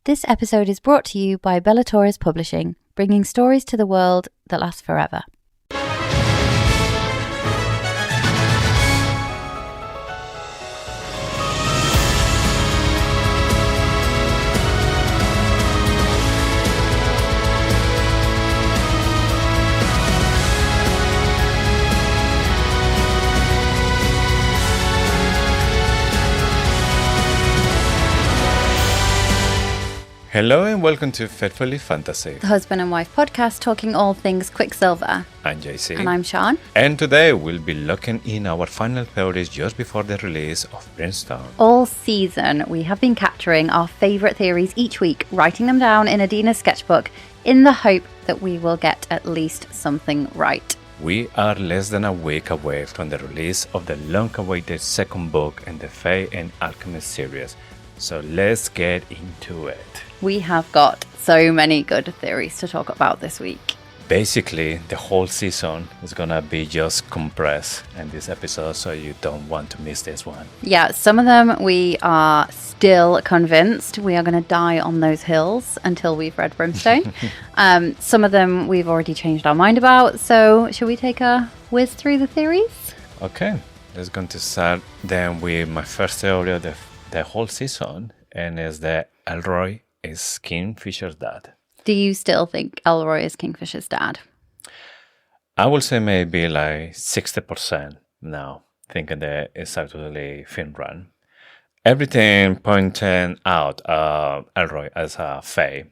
This episode is brought to you by Bellator's Publishing, bringing stories to the world that last forever. Hello and welcome to Faithfully Fantasy, The husband and wife podcast talking all things Quicksilver. I'm JC. And I'm Sean. And today we'll be looking in our final theories just before the release of Brimstone. All season, we have been capturing our favourite theories each week, writing them down in Adina's sketchbook in the hope that we will get at least something right. We are less than a week away from the release of the long-awaited second book in the Fae and Alchemist series, so let's get into it. We have got so many good theories to talk about this week. Basically, the whole season is gonna be just compressed in this episode, so you don't want to miss this one. Yeah, some of them we are still convinced we are going to die on those hills until we've read Brimstone. Some of them we've already changed our mind about, so should we take a whiz through the theories? Okay, let's go to start then with my first theory of the whole season, and is that Elroy is Kingfisher's dad. Do you still think Elroy is Kingfisher's dad? I will say maybe like 60% now, thinking that it's actually Finran. Everything pointing out Elroy as a Fae,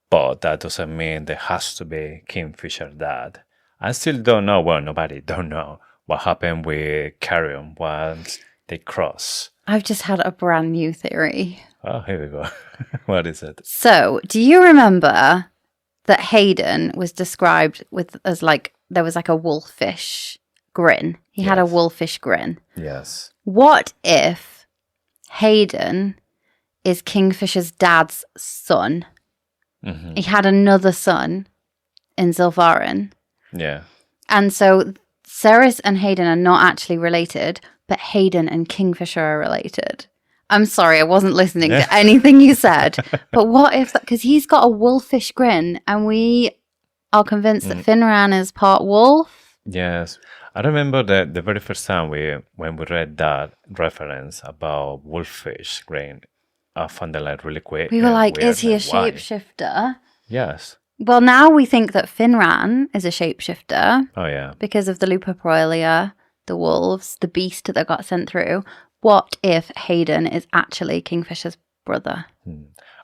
but that doesn't mean there has to be Kingfisher's dad. I still don't know, well, nobody don't know what happened with Carrion once they cross. I've just had a brand new theory. Oh, here we go. What is it? So, do you remember that Hayden was described as like, there was like a wolfish grin? He had a wolfish grin. Yes. What if Hayden is Kingfisher's dad's son? Mm-hmm. He had another son in Zilvarin. Yeah. And so Ceres and Hayden are not actually related, but Hayden and Kingfisher are related. I'm sorry, I wasn't listening to anything you said. But what if, because he's got a wolfish grin and we are convinced that Finran is part wolf? Yes. I remember that the very first time when we read that reference about wolfish grin, I found that like really quick. We were like, weird, is he a why? shapeshifter? Yes. Well, now we think that Finran is a shapeshifter. Oh, yeah. Because of the Luperprolia, the wolves, the beast that got sent through. What if Hayden is actually Kingfisher's brother?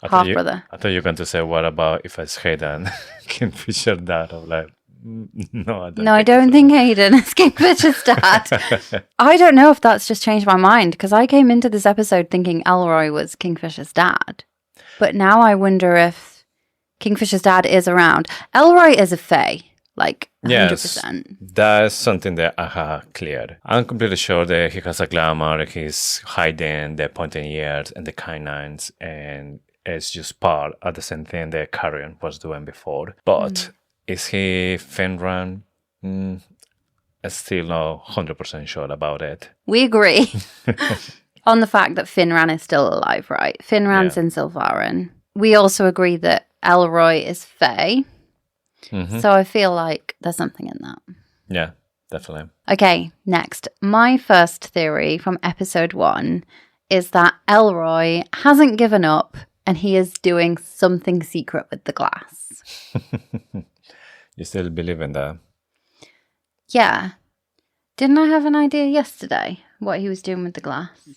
Half-brother. I thought you were going to say, what about if it's Hayden, Kingfisher dad? I'm like, no, I don't think Hayden is Kingfisher's dad. I don't know if that's just changed my mind, because I came into this episode thinking Elroy was Kingfisher's dad. But now I wonder if Kingfisher's dad is around. Elroy is a Fae. Like 100%. Yes, that's something that I have cleared. I'm completely sure that he has a glamour, he's hiding the pointing ears and the canines, and it's just part of the same thing that Carrion was doing before. But is he Finran? I'm still not 100% sure about it. We agree on the fact that Finran is still alive, right? Finran's in Zilvarin. We also agree that Elroy is Fae. Mm-hmm. So I feel like there's something in that. Yeah, definitely. Okay, next. My first theory from episode 1 is that Elroy hasn't given up and he is doing something secret with the glass. You still believe in that? Yeah. Didn't I have an idea yesterday what he was doing with the glass?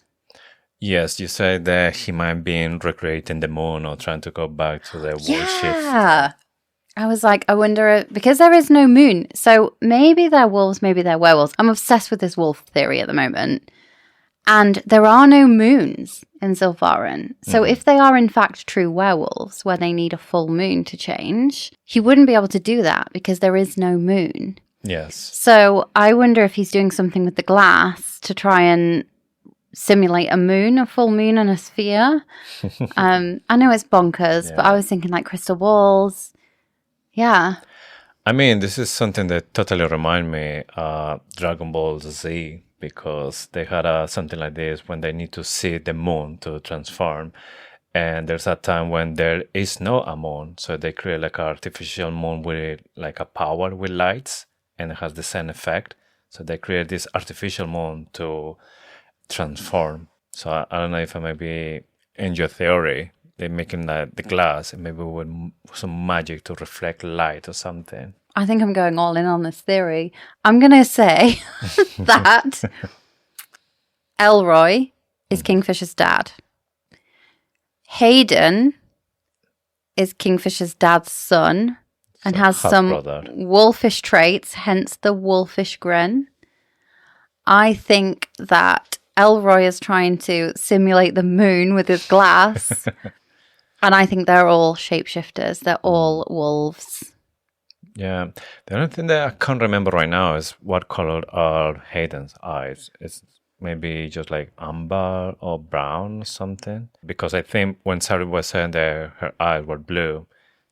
Yes, you said that he might be recreating the moon or trying to go back to the world shift. Yeah. I was like, I wonder, because there is no moon, so maybe they're wolves, maybe they're werewolves. I'm obsessed with this wolf theory at the moment. And there are no moons in Zilvarin. So if they are in fact true werewolves, where they need a full moon to change, he wouldn't be able to do that because there is no moon. Yes. So I wonder if he's doing something with the glass to try and simulate a moon, a full moon and a sphere. I know it's bonkers, but I was thinking like crystal balls. Yeah. I mean, this is something that totally reminds me of Dragon Ball Z, because they had something like this when they need to see the moon to transform. And there's a time when there is no a moon, so they create like an artificial moon with like a power with lights, and it has the same effect. So they create this artificial moon to transform. So I don't know if I maybe in your theory they're making like the glass and maybe with some magic to reflect light or something. I think I'm going all in on this theory. I'm going to say that Elroy is Kingfisher's dad. Hayden is Kingfisher's dad's son and has some wolfish traits, hence the wolfish grin. I think that Elroy is trying to simulate the moon with his glass. And I think they're all shapeshifters. They're all wolves. Yeah. The only thing that I can't remember right now is what color are Hayden's eyes. It's maybe just like amber or brown or something. Because I think when Sarah was saying that her eyes were blue,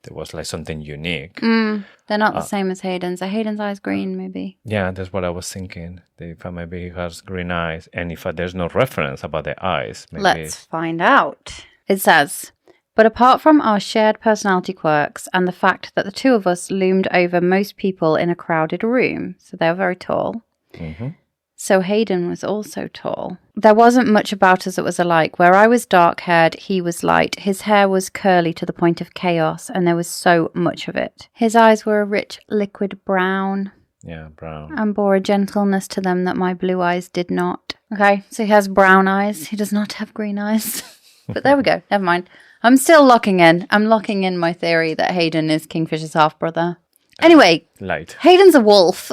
there was like something unique. They're not the same as Hayden's. Are Hayden's eyes green, maybe? Yeah, that's what I was thinking. If maybe he has green eyes, and if there's no reference about the eyes, maybe... Let's find out. It says, but apart from our shared personality quirks and the fact that the two of us loomed over most people in a crowded room, so they were very tall. Mm-hmm. So Hayden was also tall. There wasn't much about us that was alike. Where I was dark-haired, he was light. His hair was curly to the point of chaos, and there was so much of it. His eyes were a rich, liquid brown. Yeah, brown. And bore a gentleness to them that my blue eyes did not. Okay, so he has brown eyes. He does not have green eyes. But there we go. Never mind. I'm still locking in. I'm locking in my theory that Hayden is Kingfisher's half-brother. Anyway, light. Hayden's a wolf.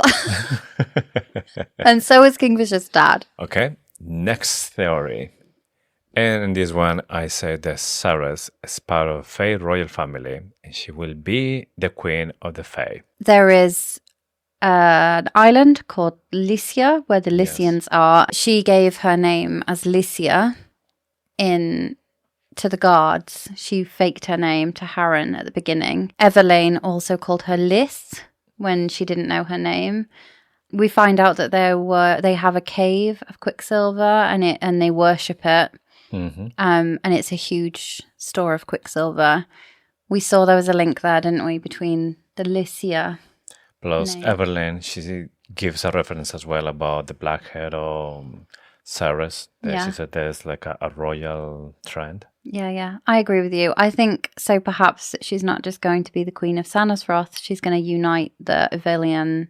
And so is Kingfisher's dad. Okay, next theory. And in this one, I say that Sarah is part of Fae royal family, and she will be the queen of the Fae. There is an island called Lycia, where the Lycians are. She gave her name as Lycia to the guards. She faked her name to Harren at the beginning. Everlane also called her Lys when she didn't know her name. We find out that they have a cave of Quicksilver and they worship it. Mm-hmm. And it's a huge store of Quicksilver. We saw there was a link there, didn't we, between the Lycia. Plus, name. Everlane, she gives a reference as well about the blackhead or Sarah's. Yeah. She said there's like a royal trend. Yeah. I agree with you. I think so perhaps she's not just going to be the Queen of Sanazroth. She's going to unite the Ivilian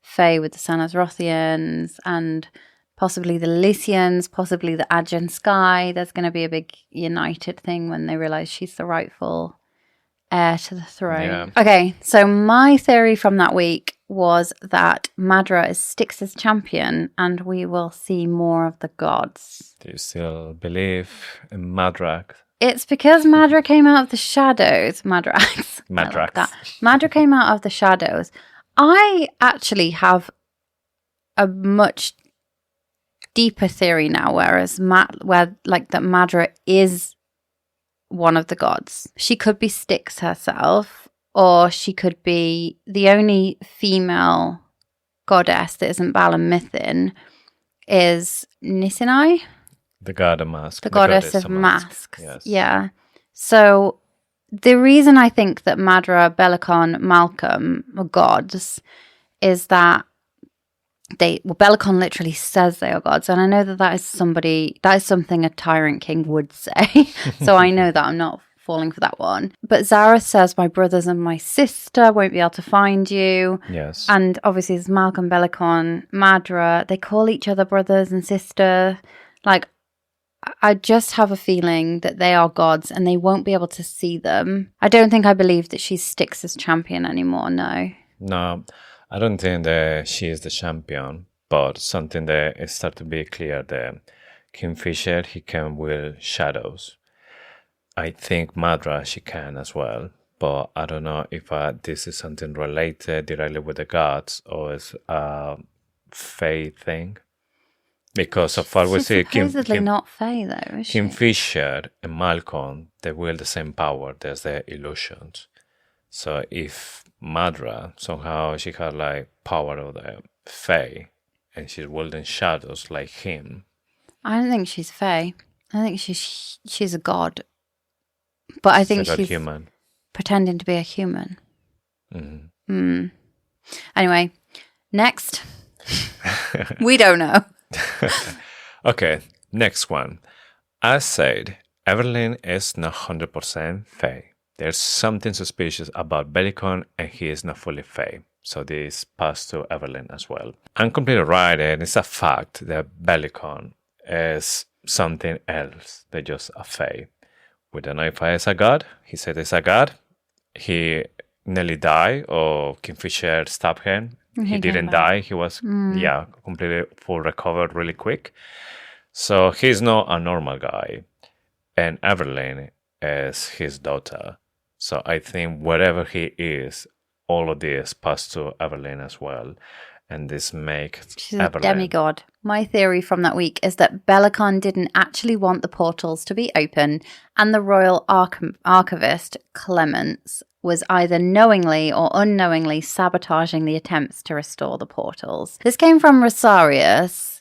Fae with the Sanazrothians and possibly the Lycians, possibly the Aegean Sky. There's going to be a big united thing when they realise she's the rightful heir to the throne. Yeah. Okay, so my theory from that week was that Madra is Styx's champion and we will see more of the gods. Do you still believe in Madrak? It's because Madra came out of the shadows. Madrax. Madra came out of the shadows. I actually have a much deeper theory now, where that Madra is one of the gods. She could be Styx herself, or she could be the only female goddess that isn't Baal and Mithrin is Nisinai. The god of masks. The goddess of masks. Yes. Yeah. So the reason I think that Madra, Belicon, Malcolm are gods is that Belicon literally says they are gods. And I know that is something a tyrant king would say. So I know that I'm not falling for that one. But Zareth says, my brothers and my sister won't be able to find you. Yes. And obviously there's Malcolm, Belicon, Madra. They call each other brothers and sister. Like, I just have a feeling that they are gods and they won't be able to see them. I don't think I believe that she's Styx's champion anymore, no. No, I don't think that she is the champion, but something that is start to be clear that Kingfisher, he can wield shadows. I think Madra, she can as well, but I don't know if this is something related directly with the gods or is a Fae thing. Because so far we see supposedly not Fae though, is she? Kingfisher and Malcolm, they wield the same power. There's the illusions. So if Madra, somehow she had like power of the Fae and she's wielding shadows like him. I don't think she's Fae. I think she's a god. But I think It's like a she's human. pretending to be a human. Mm-hmm. Anyway, next. We don't know. Okay, next one. As said, Evelyn is not 100% Fae. There's something suspicious about Bellicon, and he is not fully Fae. So this passed to Evelyn as well. I'm completely right, and it's a fact that Bellicon is something else than just a Fae. We don't know if he is a god. He said he's a god. He nearly died, or Kingfisher stabbed him. He came didn't back. die. He was, completely full recovered really quick. So he's not a normal guy. And Evelyn is his daughter. So I think wherever he is, all of this passed to Evelyn as well. And this makes She's Evelyn a demigod. My theory from that week is that Bellicon didn't actually want the portals to be open, and the royal archivist, Clements, was either knowingly or unknowingly sabotaging the attempts to restore the portals. This came from Rosarius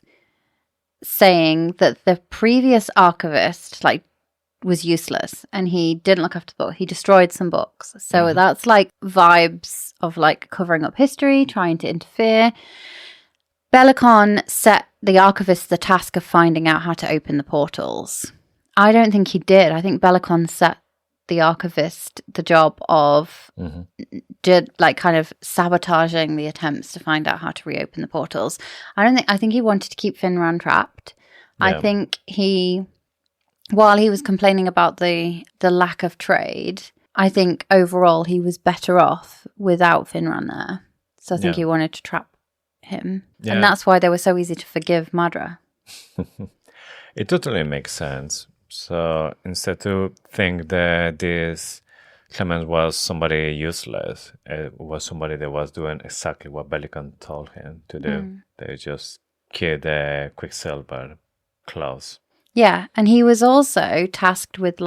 saying that the previous archivist, was useless and he didn't look after the book. He destroyed some books. So that's vibes of covering up history, trying to interfere. Bellicon set the archivist the task of finding out how to open the portals. I don't think he did. I think Bellicon set the archivist the job of kind of sabotaging the attempts to find out how to reopen the portals. I think he wanted to keep Finran trapped. Yeah. I think while he was complaining about the lack of trade, I think overall he was better off without Finran there. So I think he wanted to trap him. Yeah. And that's why they were so easy to forgive Madra. It totally makes sense. So instead to think that this Clement was somebody useless, it was somebody that was doing exactly what Bellicon told him to do. They just killed the Quicksilver claws. Yeah, and he was also tasked with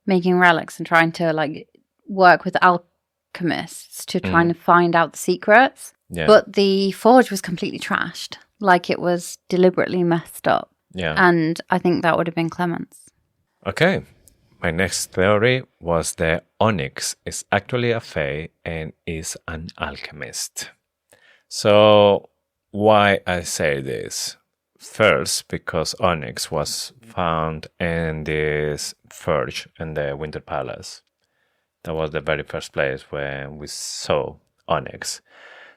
making relics and trying to work with alchemists to try and find out the secrets. Yeah. But the forge was completely trashed, it was deliberately messed up. Yeah. And I think that would have been Clements. Okay. My next theory was that Onyx is actually a Fae and is an alchemist. So why I say this? First, because Onyx was found in this forge in the Winter Palace. That was the very first place where we saw Onyx.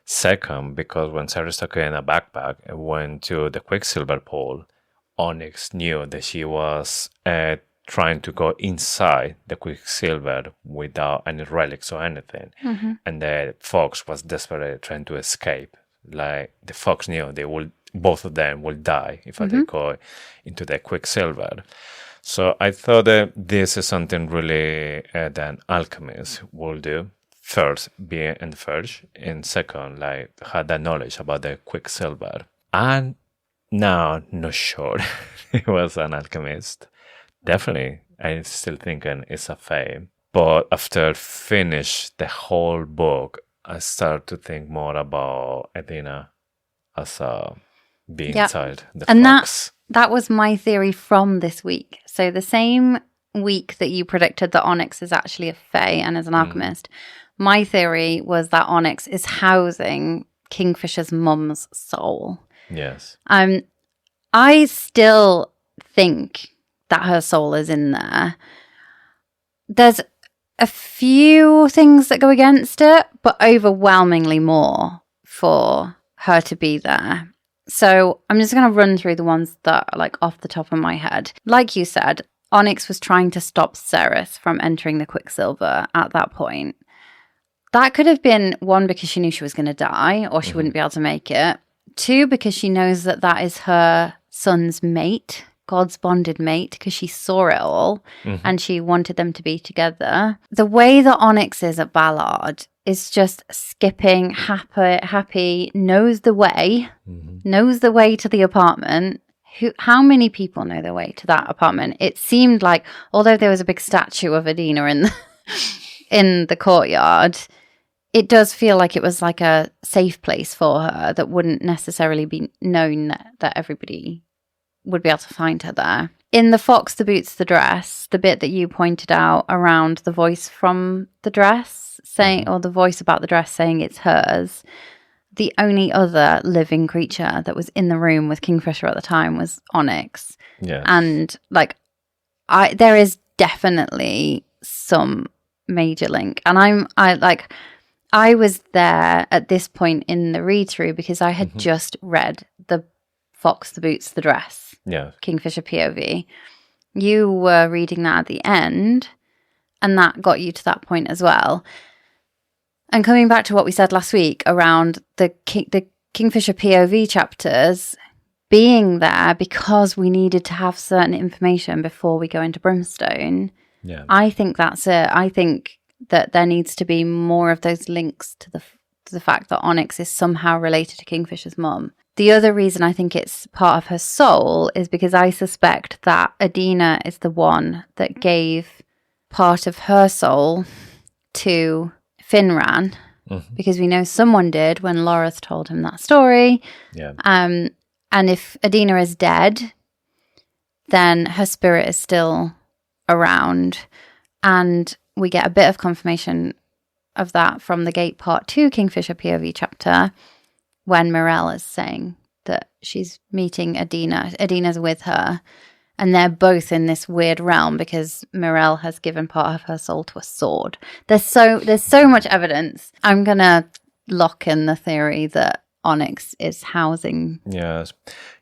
Second, because when Sarah stuck in a backpack and went to the Quicksilver pool, Onyx knew that she was trying to go inside the Quicksilver without any relics or anything. And the Fox was desperately trying to escape. The Fox knew both of them will die if they go into the Quicksilver. So I thought that this is something really that an alchemist will do. First, being in the forge, and second, had that knowledge about the Quicksilver. And now, not sure he was an alchemist. Definitely, I'm still thinking it's a Fae. But after finish the whole book, I start to think more about Edina as a being inside the fox. That was my theory from this week. So the same week that you predicted that Onyx is actually a Fae and is an alchemist, my theory was that Onyx is housing Kingfisher's mum's soul. Yes. I still think that her soul is in there. There's a few things that go against it, but overwhelmingly more for her to be there. So I'm just going to run through the ones that are off the top of my head. Like you said, Onyx was trying to stop Ceres from entering the Quicksilver at that point. That could have been, one, because she knew she was going to die or she wouldn't be able to make it. Two, because she knows that is her son's mate, God's bonded mate, because she saw it all and she wanted them to be together. The way that Onyx is at Ballard is just skipping, happy, knows the way to the apartment. How many people know their way to that apartment? It seemed like, although there was a big statue of Edina in the courtyard, it does feel like it was a safe place for her that wouldn't necessarily be known that everybody would be able to find her there. in The Fox, the Boots, the Dress, the bit that you pointed out around the voice from the dress saying, or the voice about the dress saying it's hers, the only other living creature that was in the room with Kingfisher at the time was Onyx. Yeah. And like, there is definitely some major link. And I was there at this point in the read through because I had just read The Fox, the Boots, the Dress. Yeah. Kingfisher POV. You were reading that at the end, and that got you to that point as well. And coming back to what we said last week around the Kingfisher POV chapters being there because we needed to have certain information before we go into Brimstone. Yeah. I think that's it. I think that there needs to be more of those links to the fact that Onyx is somehow related to Kingfisher's mum. The other reason I think it's part of her soul is because I suspect that Adina is the one that gave part of her soul to Finran, because we know someone did when Lorath told him that story. Yeah. And if Adina is dead, then her spirit is still around. And we get a bit of confirmation of that from the Gate Part 2 Kingfisher POV chapter, when Mirelle is saying that she's meeting Adina. Adina's with her. And they're both in this weird realm because Mirelle has given part of her soul to a sword. There's so much evidence. I'm going to lock in the theory that Onyx is housing. Yes.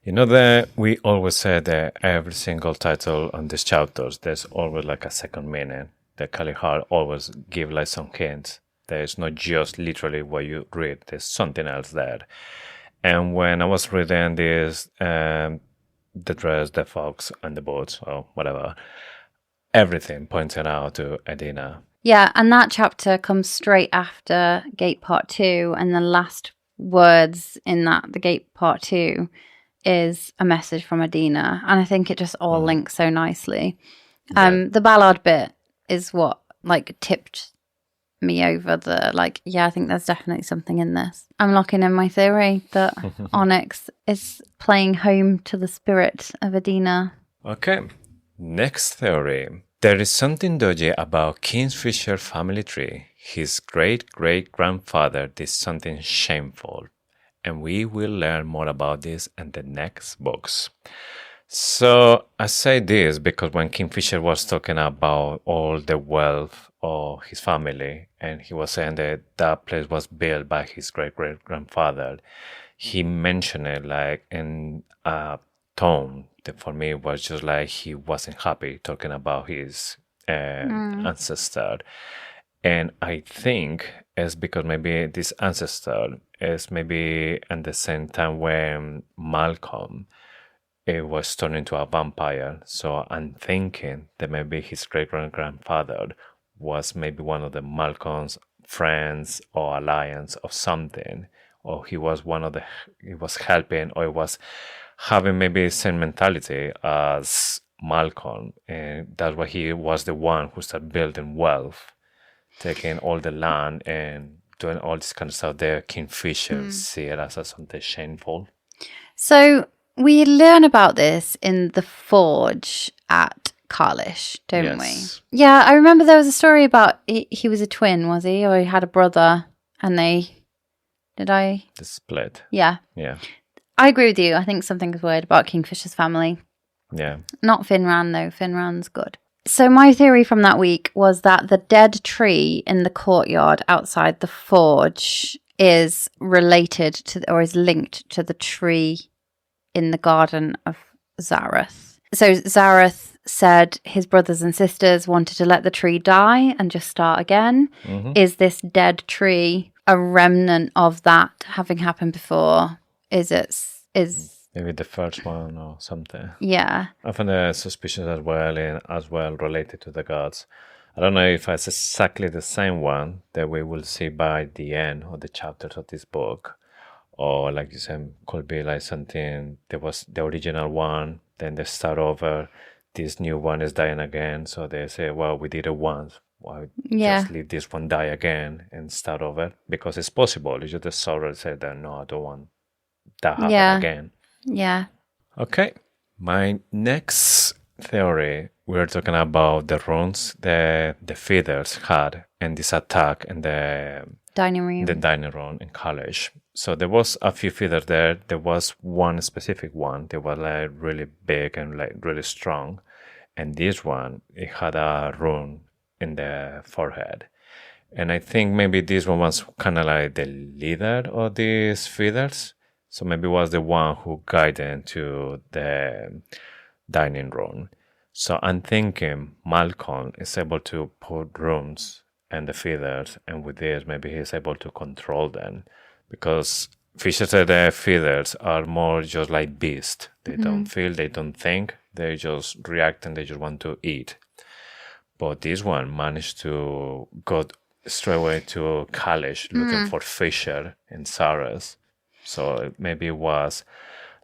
You know that we always say that every single title on these chapters, there's always like a second meaning. That Kalihar always give like some hints. There's not just literally what you read. There's something else there. And when I was reading this, the dress, the fox, and the boats, or whatever, everything pointed out to Adina. Yeah, and that chapter comes straight after Gate Part 2, and the last words in the Gate Part 2 is a message from Adina, and I think it just all links so nicely. The ballad bit is what like tipped me over I think there's definitely something in this. I'm locking in my theory that Onyx is playing home to the spirit of Adina. Okay, next theory. There is something dodgy about Kingfisher family tree. His great-great-grandfather did something shameful, and we will learn more about this in the next books. So I say this because when Kingfisher was talking about all the wealth of his family, and he was saying that that place was built by his great-great-grandfather, he mentioned it like in a tone that for me was just like he wasn't happy talking about his ancestor. And I think it's because maybe this ancestor is maybe at the same time when Malcolm it was turned into a vampire. So I'm thinking that maybe his great-grandfather was maybe one of the Malcolm's friends or alliance or something, or he was he was helping, or he was having maybe the same mentality as Malcolm, and that's why he was the one who started building wealth, taking all the land and doing all this kind of stuff. There, Kingfisher see it as something shameful. So we learn about this in the Forge at Carlish, don't we? Yeah, I remember there was a story about he was a twin, was he? Or he had a brother and the split. Yeah. Yeah. I agree with you. I think something's weird about Kingfisher's family. Yeah. Not Finran, though. Finran's good. So my theory from that week was that the dead tree in the courtyard outside the Forge is related to, or is linked to the tree in the garden of Zareth. So Zareth said his brothers and sisters wanted to let the tree die and just start again. Is this dead tree a remnant of that having happened before? Is maybe the first one or something? Yeah. I find the suspicious as well, and as well related to the gods. I don't know if it's exactly the same one that we will see by the end of the chapters of this book, or like you said, could be like something that was the original one, then they start over, this new one is dying again, so they say, well, we did it once, why just leave this one die again and start over? Because it's possible. It's just the sorrow said that, no, I don't want that happen again. Yeah. Okay. My next theory, we were talking about the runes the feathers had in this attack in the Dining room. dining room in college. So there was a few feathers there. There was one specific one. They were like really big and like really strong. And this one, it had a rune in the forehead. And I think maybe this one was kind of like the leader of these feathers. So maybe it was the one who guided to the dining room. So I'm thinking Malcolm is able to put runes and the feathers, and with this, maybe he's able to control them. Because fishes said the feathers are more just like beasts. They don't feel, they don't think, they just react and they just want to eat. But this one managed to go straight away to college looking for Fisher and Sarah's. So maybe it was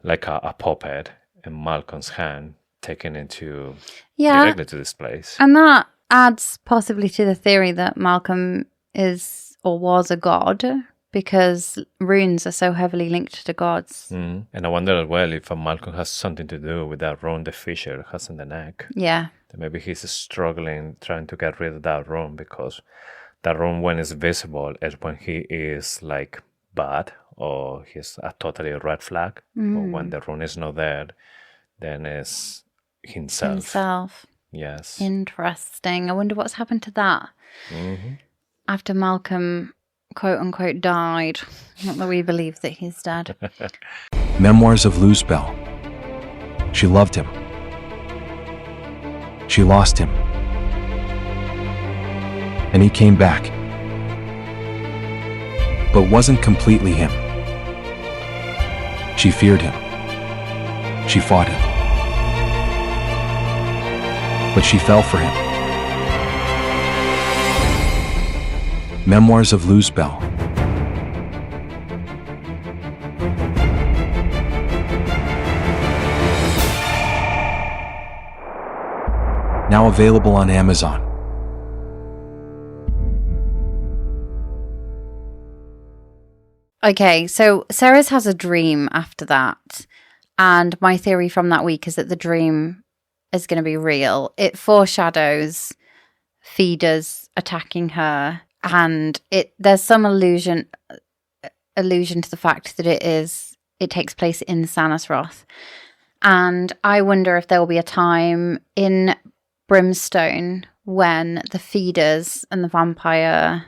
like a puppet in Malcolm's hand taken into directly to this place. And that adds possibly to the theory that Malcolm is or was a god, because runes are so heavily linked to gods. And I wonder as well if Malcolm has something to do with that rune the Fisher has in the neck. Yeah. That maybe he's struggling trying to get rid of that rune, because that rune, when it's visible, is when he is like bad or he's a totally red flag. But when the rune is not there, then it's himself. Yes. Interesting. I wonder what's happened to that after Malcolm, quote unquote, died. Not that we believe that he's dead. Memoirs of Luzbel. She loved him. She lost him. And he came back. But wasn't completely him. She feared him. She fought him. But she fell for him. Memoirs of Luzbel. Now available on Amazon. Okay, so Sarah's has a dream after that. And my theory from that week is that the dream is going to be real. It foreshadows feeders attacking her, and there's some allusion to the fact that it takes place in Sanasroth. And I wonder if there will be a time in Brimstone when the feeders and the vampire,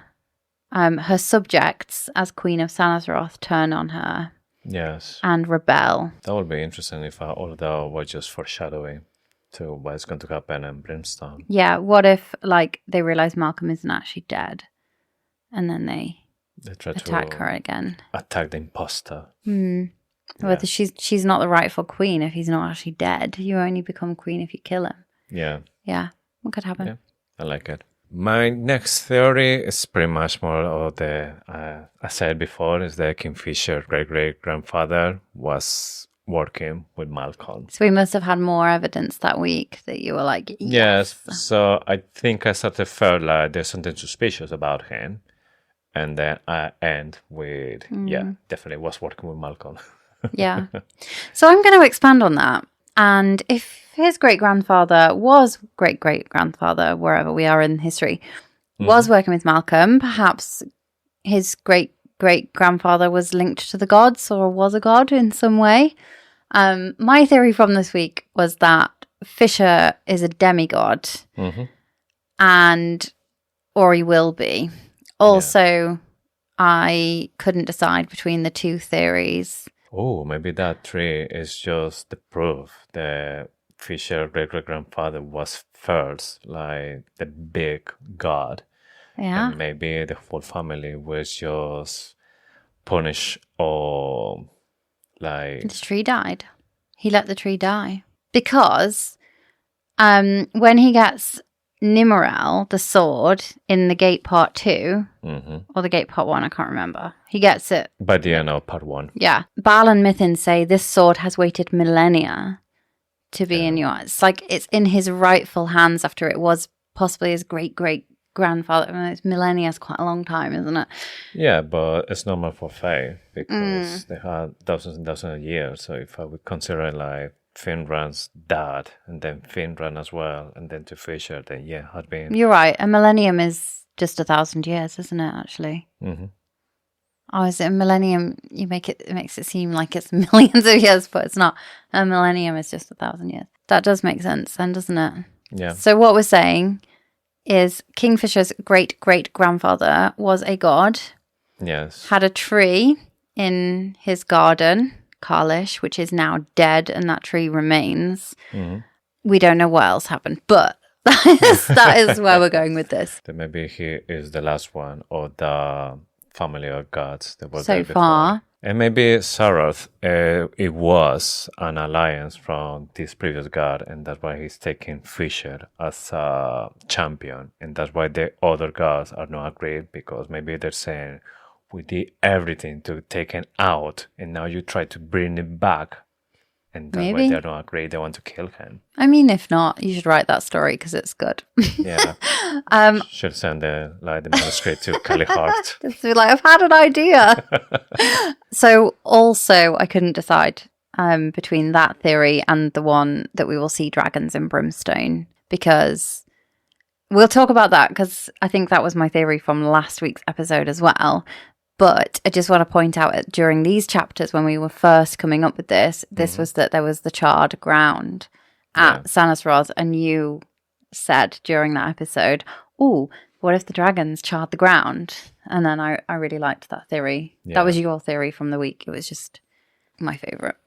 her subjects as Queen of Sanasroth, turn on her. Yes. And rebel. That would be interesting if all of that was just foreshadowing to what's going to happen in Brimstone. Yeah, what if like they realize Malcolm isn't actually dead, and then they try attack to her again? Attack the imposter. Whether she's not the rightful queen if he's not actually dead. You only become queen if you kill him. Yeah. Yeah, what could happen? Yeah, I like it. My next theory is pretty much more of the, I said before, is the Kingfisher great-great-grandfather was working with Malcolm. So we must have had more evidence that week that you were like, yes. So I think I started felt like there's something suspicious about him. And then I end with, definitely was working with Malcolm. Yeah. So I'm going to expand on that. And if his great-grandfather was great-great-grandfather, wherever we are in history, was working with Malcolm, perhaps his great-great-grandfather was linked to the gods or was a god in some way. My theory from this week was that Fisher is a demigod, or he will be. Also, I couldn't decide between the two theories. Oh, maybe that tree is just the proof that Fisher great-great-grandfather was first, like the big god. Yeah. And maybe the whole family was just punished or like... The tree died. He let the tree die. Because when he gets Nimmerel, the sword, in the Gate Part 2, or the Gate Part 1, I can't remember. He gets it. By the end of Part 1. Yeah. Baal and Mithin say this sword has waited millennia to be in yours. It's like it's in his rightful hands after it was possibly his great-great-grandfather. I mean, it's millennia is quite a long time, isn't it? Yeah, but it's normal for Fae because they had thousands and thousands of years. So if I would consider like Finran's dad, and then Finran as well, and then to Fisher, then had been. You're right. A millennium is just 1,000 years, isn't it, actually? Mm-hmm. Oh, is it a millennium? It makes it seem like it's millions of years, but it's not. A millennium is just 1,000 years. That does make sense then, doesn't it? Yeah. So what we're saying is Kingfisher's great-great-grandfather was a god. Yes. Had a tree in his garden, Karlish, which is now dead, and that tree remains. Mm-hmm. We don't know what else happened, but that is where we're going with this. Then maybe he is the last one of the family of gods that were So there before. far. And maybe Sarath, it was an alliance from this previous god, and that's why he's taking Fisher as a champion. And that's why the other gods are not agreed, because maybe they're saying, we did everything to take him out, and now you try to bring him back. And that's why they're not agreed. They want to kill him. I mean, if not, you should write that story because it's good. Yeah. Should send the manuscript to Kelly Hart. Just be like, I've had an idea. So also, I couldn't decide between that theory and the one that we will see dragons in brimstone, because we'll talk about that, because I think that was my theory from last week's episode as well. But I just want to point out during these chapters, when we were first coming up with this was that there was the charred ground at Sanasroth, and you said during that episode, "Ooh, what if the dragons charred the ground?" And then I really liked that theory. Yeah. That was your theory from the week. It was just my favorite.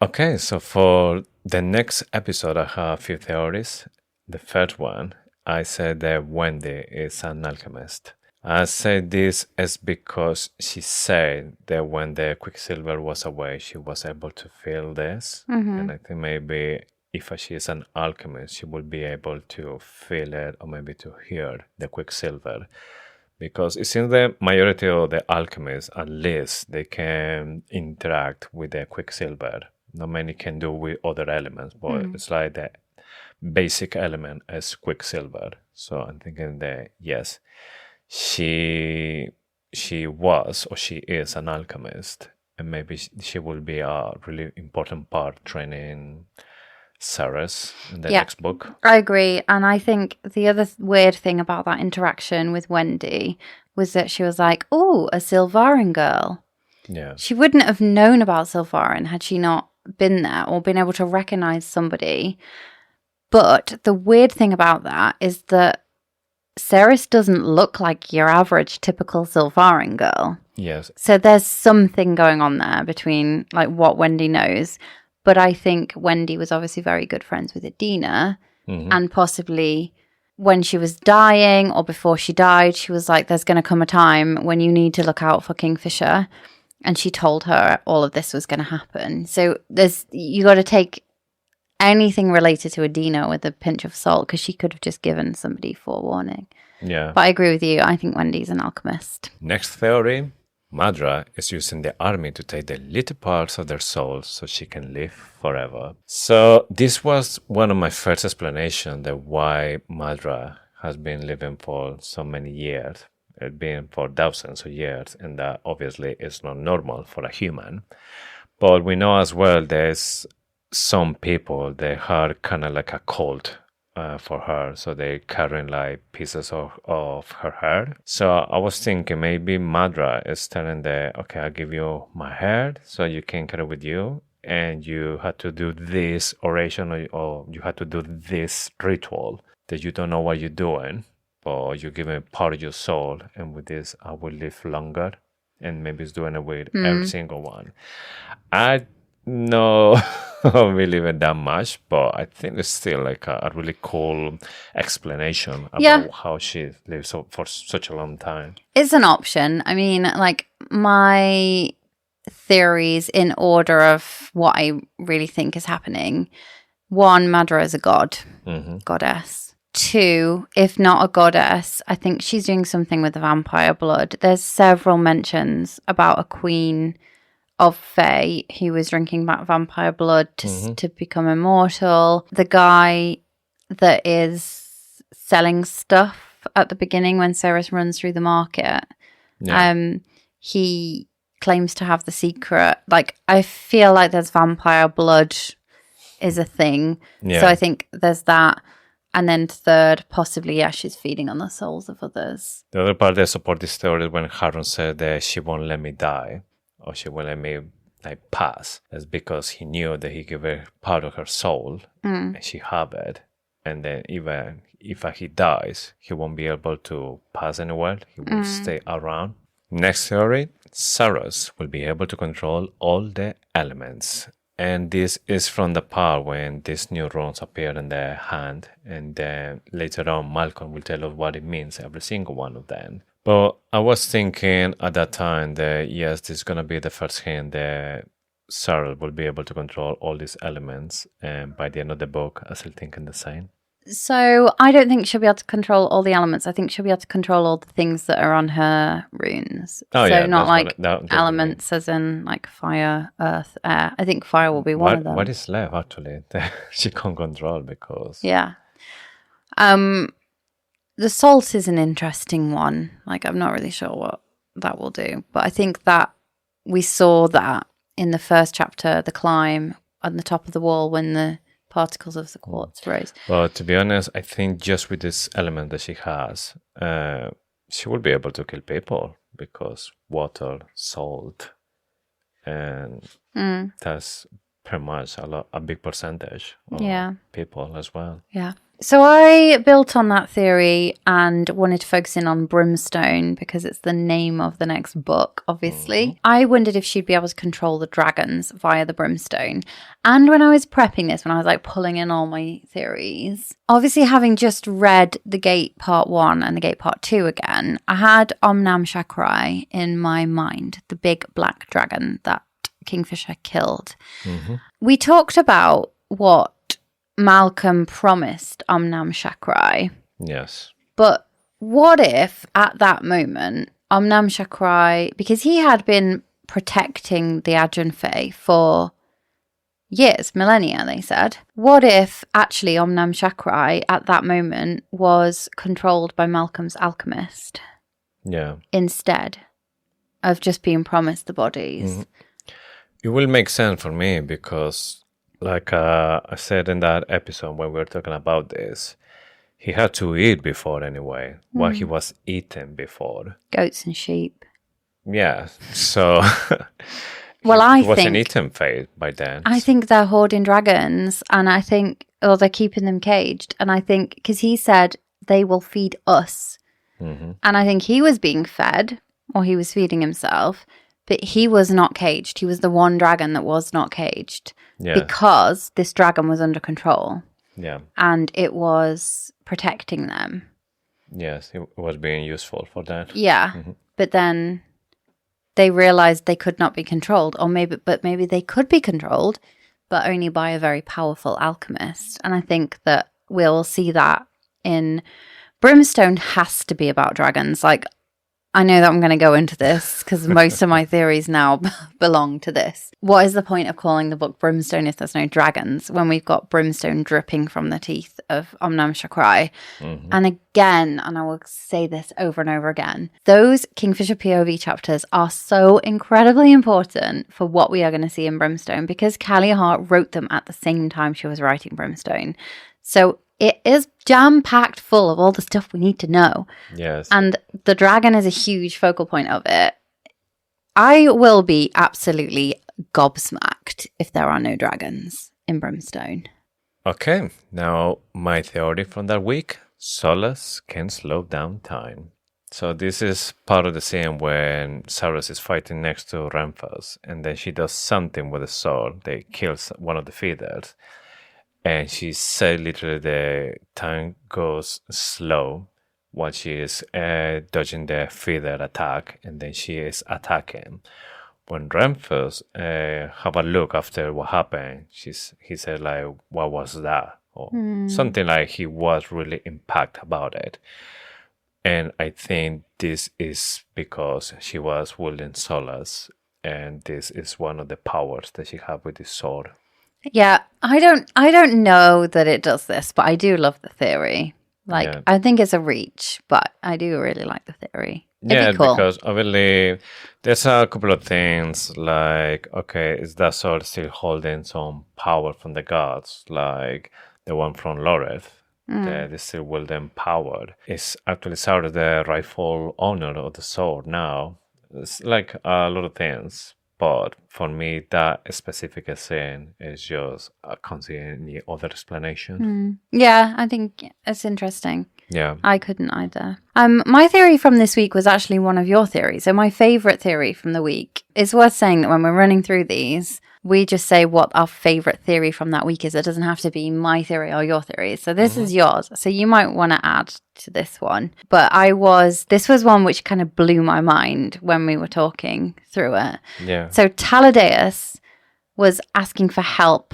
Okay, so for the next episode, I have a few theories. The first one, I said that Wendy is an alchemist. I say this is because she said that when the Quicksilver was away, she was able to feel this. Mm-hmm. And I think maybe if she is an alchemist, she will be able to feel it, or maybe to hear the Quicksilver. Because it seems the majority of the alchemists, at least, they can interact with the Quicksilver. Not many can do with other elements, but it's like the basic element is Quicksilver. So I'm thinking that, yes, she was, or she is, an alchemist, and maybe she will be a really important part training Ceres in the next book. I agree, and I think the other weird thing about that interaction with Wendy was that she was like, "Oh, a Silvarin girl." Yeah, she wouldn't have known about Silvarin had she not been there or been able to recognize somebody. But the weird thing about that is that Ceres doesn't look like your average typical Silvarin girl. Yes. So there's something going on there between like what Wendy knows. But I think Wendy was obviously very good friends with Adina. Mm-hmm. And possibly when she was dying or before she died, she was like, there's going to come a time when you need to look out for Kingfisher. And she told her all of this was going to happen. So you got to take anything related to Adina with a pinch of salt, because she could have just given somebody forewarning. Yeah. But I agree with you. I think Wendy's an alchemist. Next theory, Madra is using the army to take the little parts of their souls so she can live forever. So this was one of my first explanations that why Madra has been living for so many years. It's been for thousands of years, and that obviously is not normal for a human. But we know as well there's some people that are kind of like a cult for her, so they're carrying like pieces of her hair. So I was thinking maybe Madra is telling them, okay, I'll give you my hair so you can carry with you, and you had to do this oration or you had to do this ritual that you don't know what you're doing, but you're giving part of your soul, and with this I will live longer. And maybe it's doing it with every single one. I no believe it that much, but I think it's still like a really cool explanation about how she lived for such a long time. It's an option. I mean, like, my theories in order of what I really think is happening. 1, Madra is a god, goddess. 2, if not a goddess, I think she's doing something with the vampire blood. There's several mentions about a queen of Fae who was drinking vampire blood to become immortal. The guy that is selling stuff at the beginning when Ceres runs through the market, he claims to have the secret. Like, I feel like there's vampire blood is a thing. Yeah. So I think there's that. And then third, possibly, yeah, she's feeding on the souls of others. The other part that support this theory is when Harun said that she won't let me die, or she won't let me like pass. That's because he knew that he gave her part of her soul, and she have it. And then even if he dies, he won't be able to pass anywhere. He will stay around. Next theory, Saros will be able to control all the elements. And this is from the part when these new runes appear in their hand. And then later on, Malcolm will tell us what it means, every single one of them. But I was thinking at that time that, yes, this is going to be the first hint that Saros will be able to control all these elements. And by the end of the book, I'm still thinking the same. So I don't think she'll be able to control all the elements. I think she'll be able to control all the things that are on her runes. Oh, so yeah, not like that's elements as in like fire, earth, air. I think fire will be one of them. What is left, actually, that she can't control because... Yeah. The salt is an interesting one. Like, I'm not really sure what that will do. But I think that we saw that in the first chapter, the climb on the top of the wall when the particles of the quartz rose. Well, to be honest, I think just with this element that she has, she will be able to kill people because water, salt, and that's pretty much a big percentage of people as well. Yeah. So I built on that theory and wanted to focus in on Brimstone because it's the name of the next book, obviously. I wondered if she'd be able to control the dragons via the Brimstone. And when I was prepping this, when I was like pulling in all my theories, obviously having just read The Gate Part 1 and The Gate Part 2 again, I had Omnam Chakrai in my mind, the big black dragon that Kingfisher killed. We talked about what Malcolm promised Omnam Chakrai. Yes. But what if at that moment, Omnam Chakrai, because he had been protecting the Ajahn Fae for years, millennia, they said. What if actually Omnam Chakrai at that moment was controlled by Malcolm's alchemist? Yeah. Instead of just being promised the bodies. It will make sense for me because, like I said in that episode when we were talking about this, he had to eat before anyway, what he was eating before. Goats and sheep. Yeah, so Well, he wasn't eating fate by then. I think they're hoarding dragons, and I think, or they're keeping them caged, and I think, because he said they will feed us, and I think he was being fed, or he was feeding himself, but he was not caged. He was the one dragon that was not caged. Yeah. Because this dragon was under control. Yeah. And it was protecting them. Yes, it was being useful for that. Yeah. But then they realized they could not be controlled, or maybe they could be controlled, but only by a very powerful alchemist. And I think that we'll see that in Brimstone has to be about dragons. Like, I know that I'm going to go into this because most of my theories now belong to this. What is the point of calling the book Brimstone if there's no dragons when we've got brimstone dripping from the teeth of Omnam Chakrai? And again, and I will say this over and over again, those Kingfisher POV chapters are so incredibly important for what we are going to see in Brimstone because Callie Hart wrote them at the same time she was writing Brimstone. So it is jam-packed full of all the stuff we need to know. Yes. And the dragon is a huge focal point of it. I will be absolutely gobsmacked if there are no dragons in Brimstone. Okay, now my theory from that week. Solace can slow down time. So this is part of the scene when Saros is fighting next to Ramphas, and then she does something with the sword that kills one of the feeders. And she said literally the time goes slow while she is dodging the feather attack, and then she is attacking. When Ramphas have a look after what happened, he said like, "What was that?" Or something like he was really impacted about it. And I think this is because she was wielding Solace, and this is one of the powers that she had with this sword. Yeah, I don't know that it does this, but I do love the theory Like, Yeah. I think it's a reach, but I do really like the theory. It'd Yeah, be cool. because obviously there's a couple of things like, okay, is that sword still holding some power from the gods, like the one from Loreth, that is still well empowered? Is actually Sauron the rightful owner of the sword now? It's like a lot of things, but for me, that specific scene is just I can't see any other explanation. Yeah, I think it's interesting. Yeah. I couldn't either. My theory from this week was actually one of your theories. So my favorite theory from the week, it's worth saying that when we're running through these, we just say what our favorite theory from that week is. It doesn't have to be my theory or your theory. So this is yours. So you might want to add to this one. But this was one which kind of blew my mind when we were talking through it. Yeah. So Taladeus was asking for help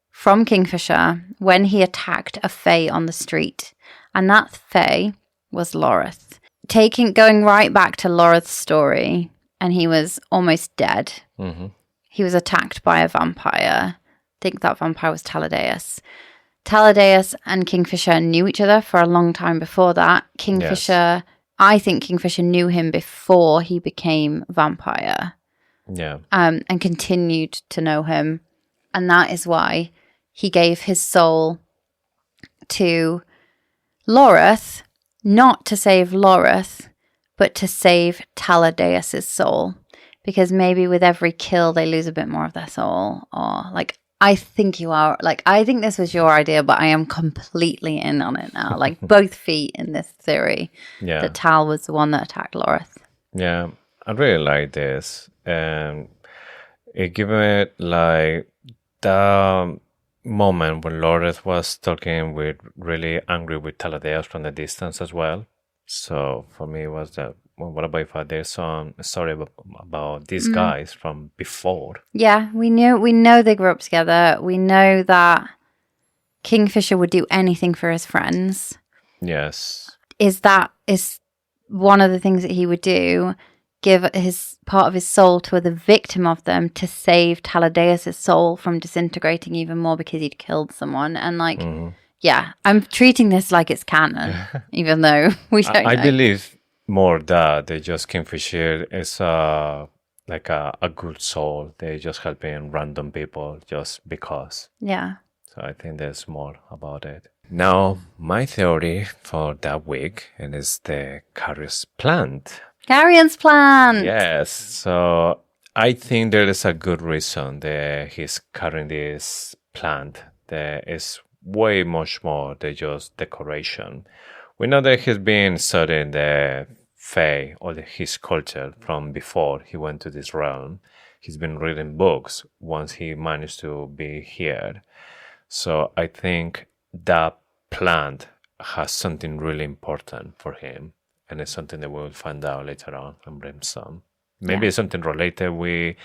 from Kingfisher when he attacked a fae on the street. And that fae was Loreth. Going right back to Loreth's story, and he was almost dead. Mm-hmm. He was attacked by a vampire. I think that vampire was Taladeus. Taladeus and Kingfisher knew each other for a long time before that. I think Kingfisher knew him before he became vampire. Yeah. And continued to know him. And that is why he gave his soul to Loreth, not to save Loreth, but to save Taladeus' soul. Because maybe with every kill, they lose a bit more of their soul. Or, like, I think this was your idea, but I am completely in on it now. Like, both feet in this theory. Yeah. That Tal was the one that attacked Loreth. Yeah, I really like this. It gave it like the moment when Loreth was talking with really angry with Taladeus from the distance as well. So for me, it was that. Well, what about if there's some story about these guys from before? Yeah, we know they grew up together. We know that Kingfisher would do anything for his friends. Yes. Is one of the things that he would do, give his part of his soul to the victim of them to save Taladeus' soul from disintegrating even more because he'd killed someone. And yeah, I'm treating this like it's canon, even though we don't know. I believe more that they just Kingfisher is like a good soul. They're just helping random people just because. Yeah. So I think there's more about it. Now, my theory for that week is the Carrier's plant. Carrion's plan. Yes. So I think there is a good reason that he's carrying this plant. There is way much more than just decoration. We know that he's been studying the Fae or his culture from before he went to this realm. He's been reading books once he managed to be here. So I think that plant has something really important for him. And it's something that we'll find out later on Brimstone. Maybe it's something related with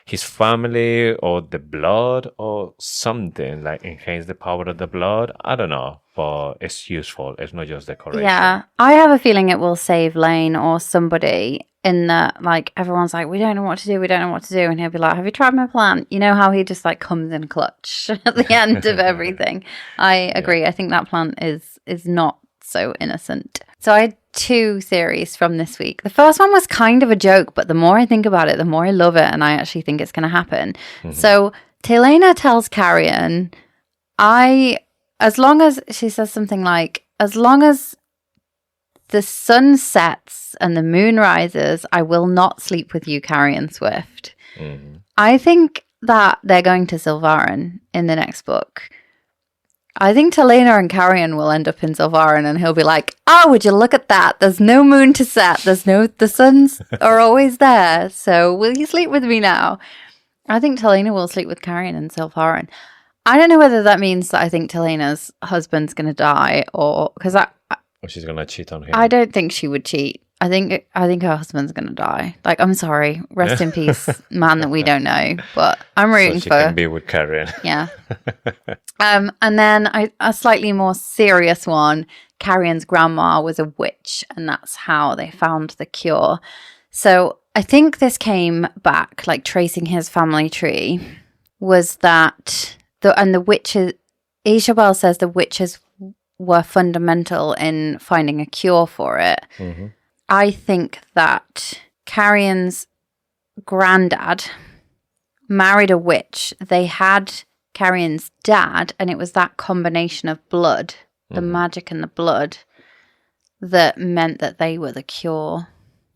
his family or the blood or something, like enhance the power of the blood. I don't know, but it's useful. It's not just decoration. Yeah, I have a feeling it will save Lane or somebody in that, like, everyone's like, we don't know what to do, and he'll be like, have you tried my plant? You know how he just, like, comes in clutch at the end of everything. I agree. I think that plant is not so innocent. So I had 2 theories from this week. The first one was kind of a joke, but the more I think about it, the more I love it, and I actually think it's going to happen. Mm-hmm. So Telena tells Carrion, as long as, she says something like, as long as the sun sets and the moon rises, I will not sleep with you, Carrion Swift. Mm-hmm. I think that they're going to Silvarin in the next book. I think Telena and Carrion will end up in Silvarin, and he'll be like, oh, would you look at that? There's no moon to set. The suns are always there. So will you sleep with me now? I think Telena will sleep with Carrion in Silvarin. I don't know whether that means that I think Telena's husband's going to die, or because or she's going to cheat on him. I don't think she would cheat. I think her husband's going to die. Like, I'm sorry. Rest in peace, man that we don't know. But I'm rooting so she for... can be with Carrion. Yeah. And then a slightly more serious one. Carrion's grandma was a witch, and that's how they found the cure. So I think this came back, like tracing his family tree, was that... the witches... Isabel says the witches were fundamental in finding a cure for it. Mm-hmm. I think that Carrion's granddad married a witch. They had Carrion's dad, and it was that combination of blood, the magic and the blood, that meant that they were the cure.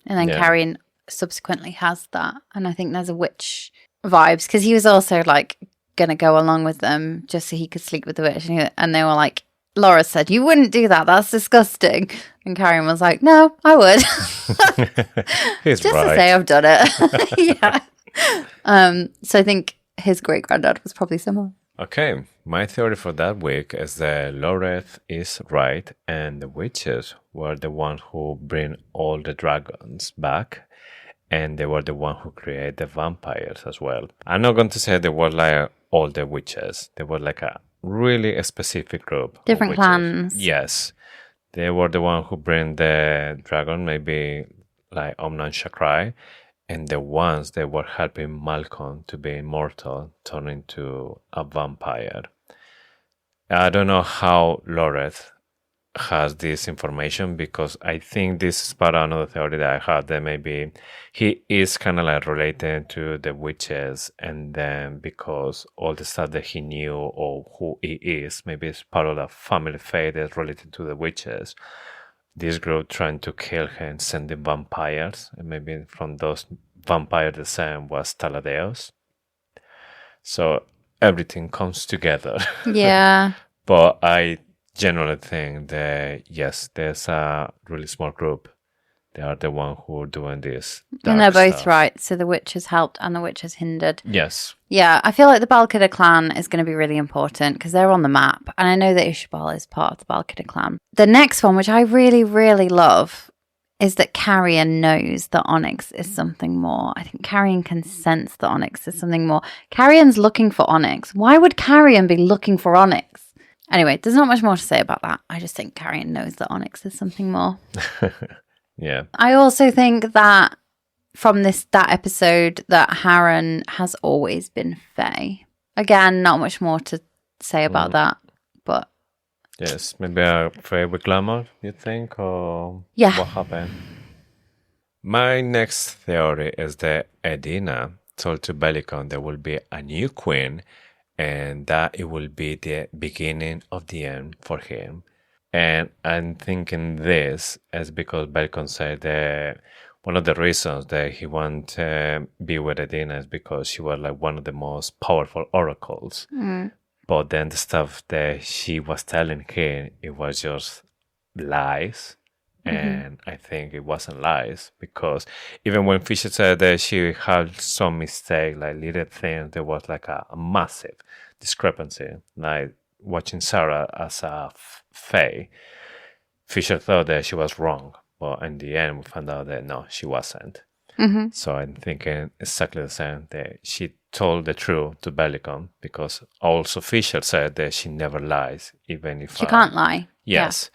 And then Carrion subsequently has that. And I think there's a witch vibes, because he was also like going to go along with them just so he could sleep with the witch. And they were like, Laura said, you wouldn't do that. That's disgusting. And Carrion was like, no, I would. He's just right. to say I've done it. Yeah. So I think his great-granddad was probably similar. Okay, my theory for that week is that Loreth is right, and the witches were the ones who bring all the dragons back, and they were the one who create the vampires as well. I'm not going to say they were like all the witches. They were like a really specific group. Different clans. Yes. They were the one who bring the dragon, maybe like Omnan Shakrai, and the ones that were helping Malcolm to be immortal turn into a vampire. I don't know how Loreth has this information, because I think this is part of another theory that I had, that maybe he is kind of like related to the witches, and then because all the stuff that he knew or who he is, maybe it's part of the family fate that's related to the witches. This group trying to kill him, sending vampires, and maybe from those vampire descent was Taladeus. So everything comes together. Yeah. But I generally think that, yes, there's a really small group. They are the one who are doing this. And they're both stuff. right. So the witches helped and the witches hindered. Yes. Yeah, I feel like the Balkida clan is going to be really important because they're on the map. And I know that Ishbal is part of the Balkida clan. The next one, which I really, really love, is that Carrion knows that Onyx is something more. I think Carrion can sense that Onyx is something more. Carrion's looking for Onyx. Why would Carrion be looking for Onyx? Anyway, there's not much more to say about that. I just think Carrion knows that Onyx is something more. Yeah. I also think that from that episode that Harren has always been Fae. Again, not much more to say about that, but Yes, maybe a Fae with glamour, you think, or Yeah. what happened? My next theory is that Edina told to Belicon there will be a new queen, and that it will be the beginning of the end for him. And I'm thinking this is because Belicon said that one of the reasons that he wanted to be with Edina is because she was like one of the most powerful oracles. But then the stuff that she was telling him, it was just lies. And I think it wasn't lies, because even when Fisher said that she had some mistake, like little things, there was like a massive discrepancy. Like watching Sarah as a Fae, Fisher thought that she was wrong, but in the end we found out that no, she wasn't. So I'm thinking exactly the same, that she told the truth to Belicon, because also Fisher said that she never lies, even if she can't lie. Yes.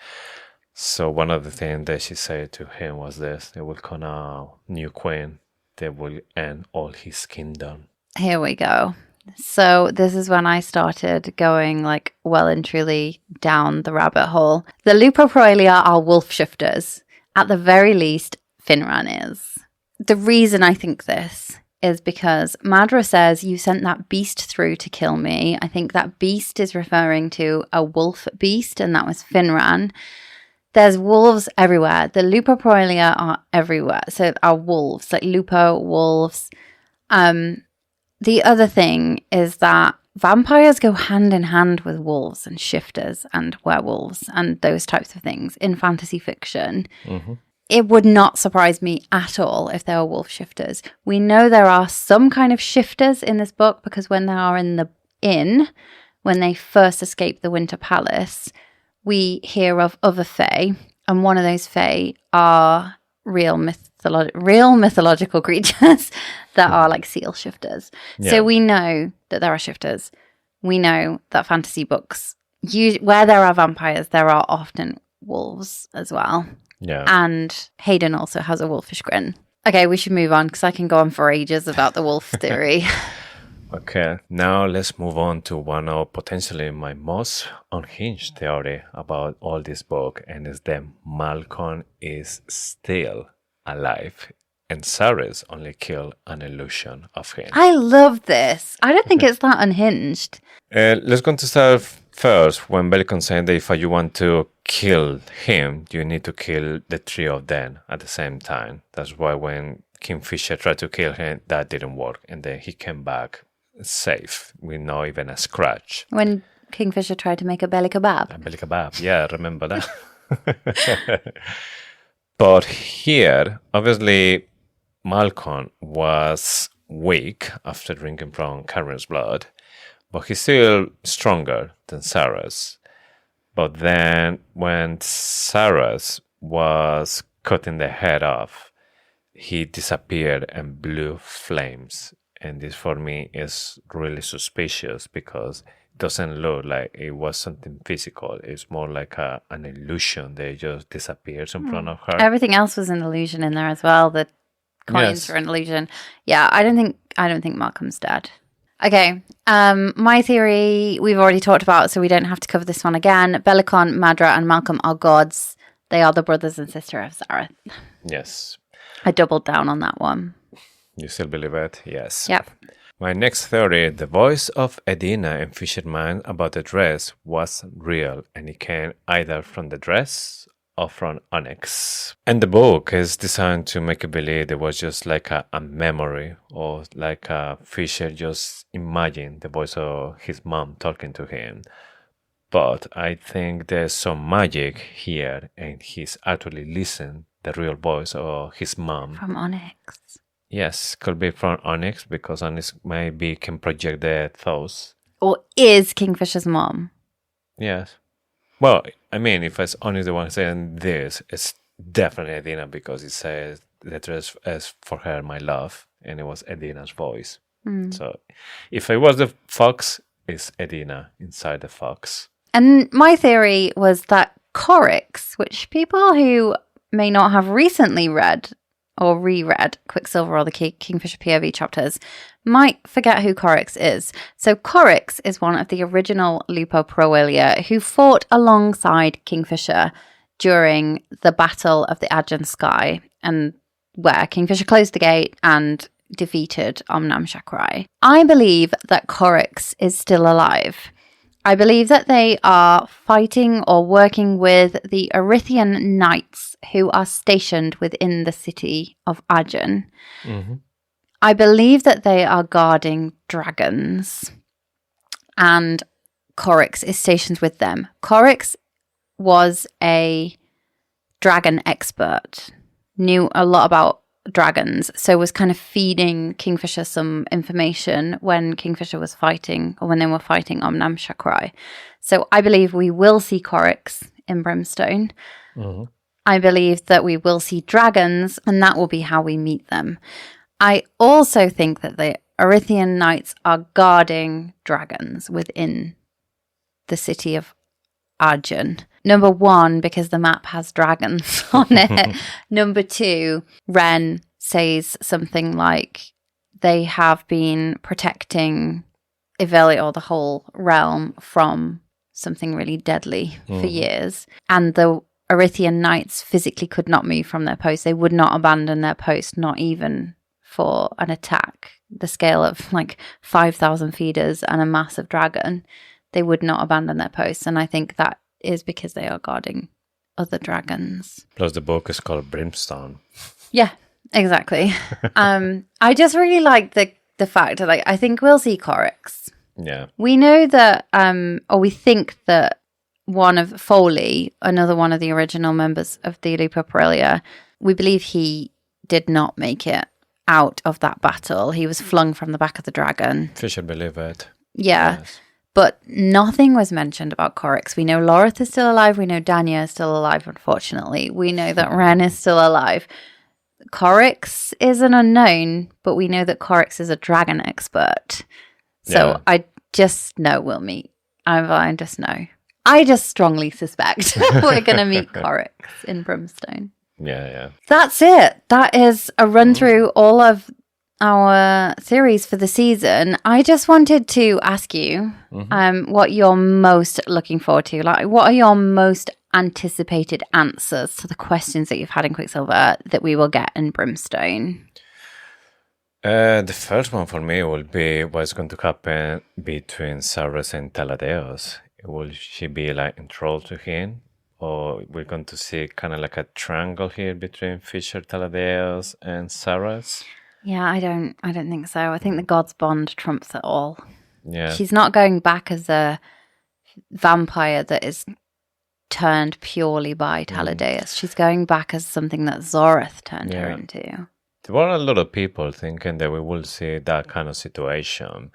So one of the things that she said to him was this: there will come a new queen that will end all his kingdom. Here we go. So this is when I started going like well and truly down the rabbit hole. The Lupoproelia are wolf shifters. At the very least, Finran is. The reason I think this is because Madra says you sent that beast through to kill me. I think that beast is referring to a wolf beast, and that was Finran. There's wolves everywhere. The Lupoproelia are everywhere. So are wolves, like Lupo, wolves. The other thing is that vampires go hand in hand with wolves and shifters and werewolves and those types of things in fantasy fiction. It would not surprise me at all if there were wolf shifters. We know there are some kind of shifters in this book, because when they are in the inn, when they first escape the Winter Palace, we hear of other fae, and one of those fae are real mythological creatures that are like seal shifters. Yeah. So we know that there are shifters. We know that fantasy books, where there are vampires, there are often wolves as well. Yeah. And Hayden also has a wolfish grin. Okay, we should move on, because I can go on for ages about the wolf theory. Okay, now let's move on to one of potentially my most unhinged theory about all this book, and it's that Malcolm is still alive, and Cyrus only killed an illusion of him. I love this. I don't think it's that unhinged. Let's go to start first when Belicon said that if you want to kill him, you need to kill the three of them at the same time. That's why when Kingfisher tried to kill him, that didn't work, and then he came back safe with not even a scratch. When Kingfisher tried to make a belly kebab. A belly kebab, yeah, remember that. But here, obviously, Malcolm was weak after drinking from Karen's blood, but he's still stronger than Cyrus. But then when Cyrus was cutting the head off, he disappeared and blew flames. And this for me is really suspicious because it doesn't look like it was something physical. It's more like an illusion. They just disappears in front of her. Everything else was an illusion in there as well. The coins were an illusion. Yeah, I don't think Malcolm's dead. Okay, my theory we've already talked about, so we don't have to cover this one again. Belicon, Madra, and Malcolm are gods. They are the brothers and sister of Zareth. Yes. I doubled down on that one. You still believe it? Yes. Yep. My next theory, the voice of Edina in Fisherman about the dress was real, and it came either from the dress or from Onyx. And the book is designed to make you believe there was just like a memory, or like Fisher just imagined the voice of his mom talking to him. But I think there's some magic here, and he's actually listened the real voice of his mom. From Onyx. Yes, could be from Onyx, because Onyx maybe can project their thoughts. Or is Kingfisher's mom? Yes. Well, I mean, if it's Onyx the one saying this, it's definitely Edina, because it says the dress is for her, my love, and it was Edina's voice. So if it was the fox, it's Edina inside the fox. And my theory was that Coryx, which people who may not have recently read or reread Quicksilver or the Kingfisher POV chapters might forget who Coryx is. So Coryx is one of the original Lupo Proelia who fought alongside Kingfisher during the Battle of the Aegean Sky, and where Kingfisher closed the gate and defeated Omnam Shakrai. I believe that Coryx is still alive. I believe that they are fighting or working with the Erythian knights who are stationed within the city of Aegean. Mm-hmm. I believe that they are guarding dragons, and Coryx is stationed with them. Coryx was a dragon expert, knew a lot about dragons, so was kind of feeding Kingfisher some information when Kingfisher was fighting, or when they were fighting Omnam Shakrai. So I believe we will see Coryx in Brimstone. Mm-hmm. I believe that we will see dragons, and that will be how we meet them. I also think that the Erythian knights are guarding dragons within the city of Aegean. Number one, because the map has dragons on it. Number two, Ren says something like they have been protecting Ivelia, or the whole realm, from something really deadly for years. And the Erythian knights physically could not move from their post. They would not abandon their post, not even for an attack. The scale of like 5,000 feeders and a massive dragon, they would not abandon their posts. And I think that is because they are guarding other dragons. Plus the book is called Brimstone. Yeah, exactly. I just really like the fact that I think we'll see Coryx. Yeah. We know that, or we think that one of Foley, another one of the original members of the Lupo Proelia, we believe he did not make it out of that battle. He was flung from the back of the dragon. Fisher believe it. Yeah. Yes. But nothing was mentioned about Coryx. We know Lorith is still alive. We know Danya is still alive, unfortunately. We know that Ren is still alive. Coryx is an unknown, but we know that Coryx is a dragon expert. So Yeah. I just know we'll meet. I just know. I just strongly suspect we're going to meet Coryx in Brimstone. Yeah. That's it. That is a run through all of our series for the season, I just wanted to ask you what you're most looking forward to. Like, what are your most anticipated answers to the questions that you've had in Quicksilver that we will get in Brimstone? The first one for me will be what's going to happen between Cyrus and Taladeus. Will she be like enthralled to him? Or we're going to see kind of like a triangle here between Fisher, Taladeus, and Cyrus? Yeah, I don't think so. I think the God's Bond trumps it all. Yeah. She's not going back as a vampire that is turned purely by Taladeus. She's going back as something that Zoreth turned her into. There were a lot of people thinking that we will see that kind of situation.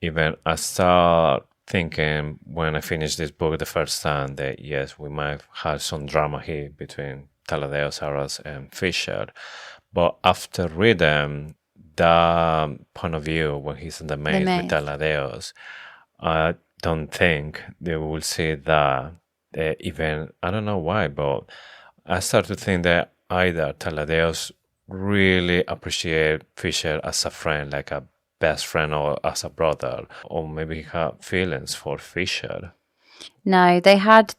Even I start thinking when I finished this book the first time that yes, we might have some drama here between Taladeus, Cyrus, and Fisher. But after reading the point of view when he's in the maze with Taladeus, I don't think they will see that. Even I don't know why, but I start to think that either Taladeus really appreciate Fisher as a friend, like a best friend or as a brother, or maybe he had feelings for Fisher. No, they had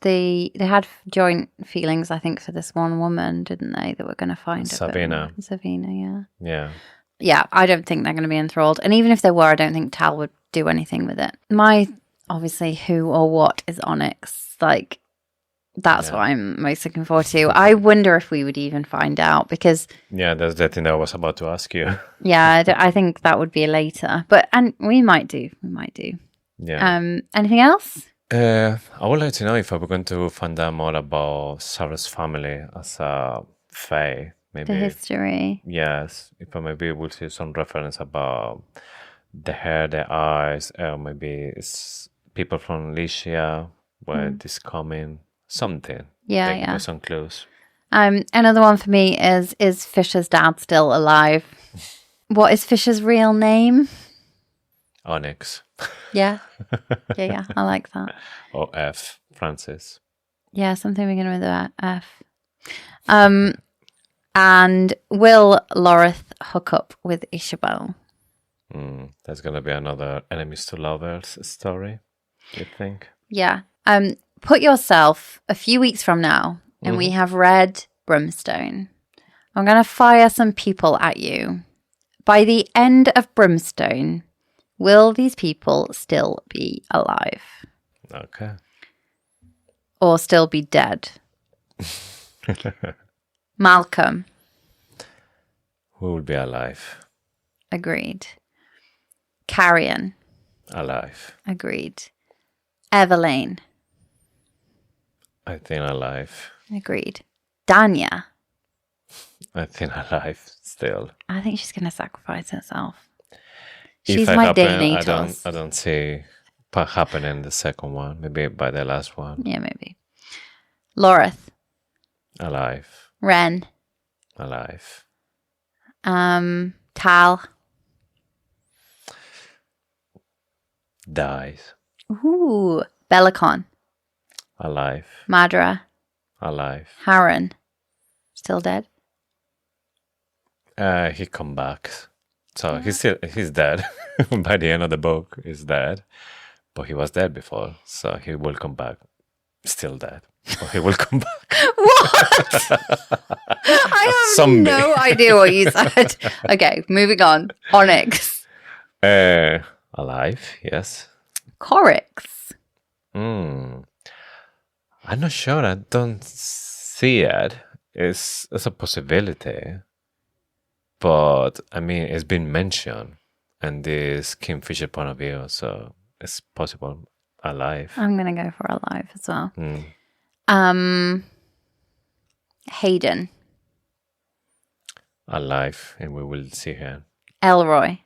joint feelings, I think, for this one woman, didn't they? That we're going to find Sabina. Sabina, Yeah. Yeah, I don't think they're going to be enthralled. And even if they were, I don't think Tal would do anything with it. Obviously, who or what is Onyx? Like, that's what I'm most looking forward to. I wonder if we would even find out because... Yeah, that's the thing that I was about to ask you. Yeah, I think that would be later. And we might do. Yeah. Anything else? I would like to know if we're going to find out more about Sarah's family as a fae. Maybe the history. Yes, if maybe we'll see some reference about the hair, the eyes, or maybe it's people from Lycia where this coming, something. Yeah, Give me some clues. Another one for me is Fisher's dad still alive? What is Fisher's real name? Onyx. Yeah. Yeah, I like that. Or F, Francis. Yeah, something beginning with that F. And will Lorith hook up with Isabel? That's going to be another enemies to lovers story, you think? Yeah. Put yourself a few weeks from now and we have read Brimstone. I'm going to fire some people at you. By the end of Brimstone, will these people still be alive? Okay. Or still be dead? Malcolm. Who will be alive? Agreed. Carrion. Alive. Agreed. Evelyn. I think alive. Agreed. Danya. I think alive still. I think she's going to sacrifice herself. If She's it my happen, Danitos. I don't see what happened in the second one. Maybe by the last one. Yeah, maybe. Lorith. Alive. Ren. Alive. Tal. Dies. Ooh. Belicon. Alive. Madra. Alive. Harren. Still dead? He come back. So he's dead. By the end of the book, he's dead. But he was dead before, so he will come back. Still dead. But he will come back. What? I have no idea what you said. Okay, moving on. Onyx. Alive, yes. Corix. I'm not sure. I don't see it. It's a possibility. But, I mean, it's been mentioned in this Kingfisher point of view, so it's possible. Alive. I'm going to go for alive as well. Hayden. Alive, and we will see her. Elroy.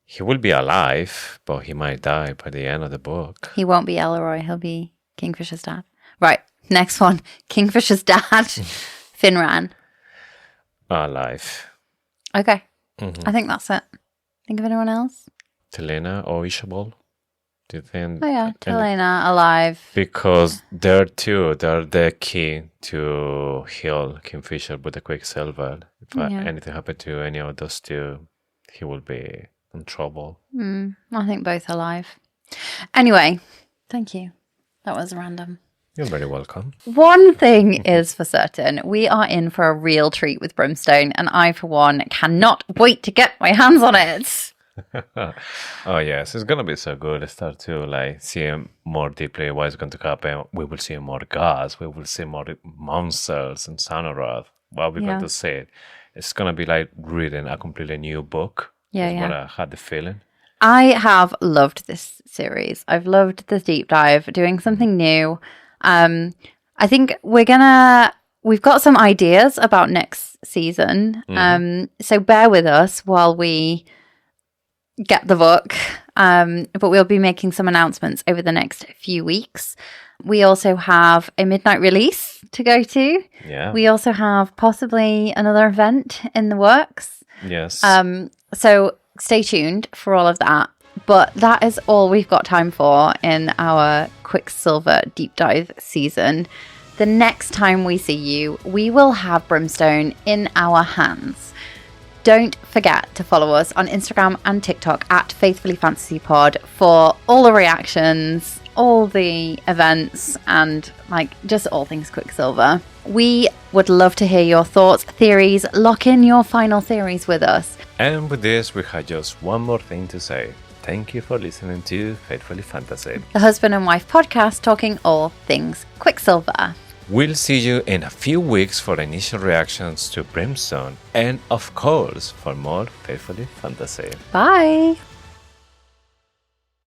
He will be alive, but he might die by the end of the book. He won't be Elroy. He'll be Kingfisher's dad. Right, next one. Kingfisher's dad. Finran. Alive. Okay. I think that's it. Think of anyone else? Telena or Ishabel? Do you think? Oh yeah, Telena alive. Because they're the key to heal Kingfisher with the Quicksilver. If anything happened to any of those two, he will be in trouble. I think both alive. Anyway, thank you. That was random. You're very welcome. One thing is for certain, we are in for a real treat with Brimstone, and I, for one, cannot wait to get my hands on it. Oh yes, it's gonna be so good. I start to see more deeply what is going to happen. We will see more gods. We will see more monsters and Xanaroth. What we're going to see. It's gonna be like reading a completely new book. Yeah. What I had the feeling. I have loved this series. I've loved this deep dive, doing something new. I think we've got some ideas about next season. So bear with us while we get the book. But we'll be making some announcements over the next few weeks. We also have a midnight release to go to. Yeah. We also have possibly another event in the works. Yes. So stay tuned for all of that. But that is all we've got time for in our Quicksilver deep dive season. The next time we see you, we will have Brimstone in our hands. Don't forget to follow us on Instagram and TikTok at Faithfully Fantasy Pod for all the reactions, all the events, and just all things Quicksilver. We would love to hear your thoughts, theories. Lock in your final theories with us. And with this, we have just one more thing to say. Thank you for listening to Faithfully Fantasy, the husband and wife podcast talking all things Quicksilver. We'll see you in a few weeks for initial reactions to Brimstone and, of course, for more Faithfully Fantasy. Bye!